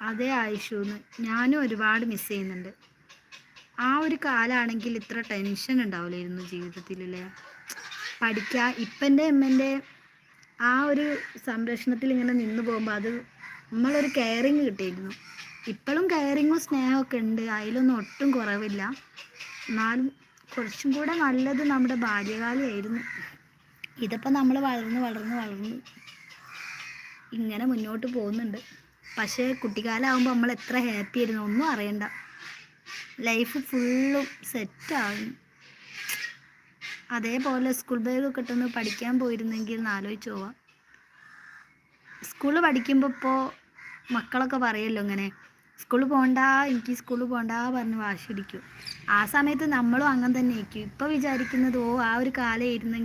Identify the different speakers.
Speaker 1: അതേ ആയിഷൂന്ന് ഞാനും ഒരുപാട് മിസ് ചെയ്യുന്നുണ്ട്. ആ ഒരു കാലാണെങ്കിൽ ഇത്ര ടെൻഷൻ ഉണ്ടാവില്ലായിരുന്നു ജീവിതത്തിലല്ലേ. ഇപ്പം എൻ്റെ അമ്മേൻ്റെ ആ ഒരു സംരക്ഷണത്തിൽ ഇങ്ങനെ നിന്ന് പോകുമ്പോൾ അത് നമ്മളൊരു കെയറിങ് കിട്ടിയിരുന്നു. ഇപ്പോഴും കെയറിങ്ങും സ്നേഹമൊക്കെ ഉണ്ട്, അതിലൊന്നും ഒട്ടും കുറവില്ല. എന്നാലും കുറച്ചും കൂടെ നല്ലത് നമ്മുടെ ബാല്യകാലമായിരുന്നു. ഇതിപ്പോൾ നമ്മൾ വളർന്ന് വളർന്ന് വളർന്ന് ഇങ്ങനെ മുന്നോട്ട് പോകുന്നുണ്ട്. പക്ഷേ കുട്ടിക്കാലമാകുമ്പോൾ നമ്മൾ എത്ര ഹാപ്പി ആയിരുന്നു ഒന്നും അറിയണ്ട. ലൈഫ് ഫുള്ളും സെറ്റാകും. അതേപോലെ സ്കൂൾ ബാഗൊക്കെ ഇട്ടൊന്ന് പഠിക്കാൻ പോയിരുന്നെങ്കിൽ എന്ന് ആലോചിച്ച് പോവാം. സ്കൂളിൽ പഠിക്കുമ്പോൾ ഇപ്പോൾ മക്കളൊക്കെ പറയുമല്ലോ ഇങ്ങനെ സ്കൂളിൽ പോകണ്ട, എനിക്ക് സ്കൂളിൽ പോകണ്ട പറഞ്ഞ് വാശി പിടിക്കും. ആ സമയത്ത് നമ്മളും അങ്ങനെ തന്നെ ആയിരിക്കും. ഇപ്പോൾ വിചാരിക്കുന്നത് ആ ഒരു കാലമായിരുന്നെങ്കിൽ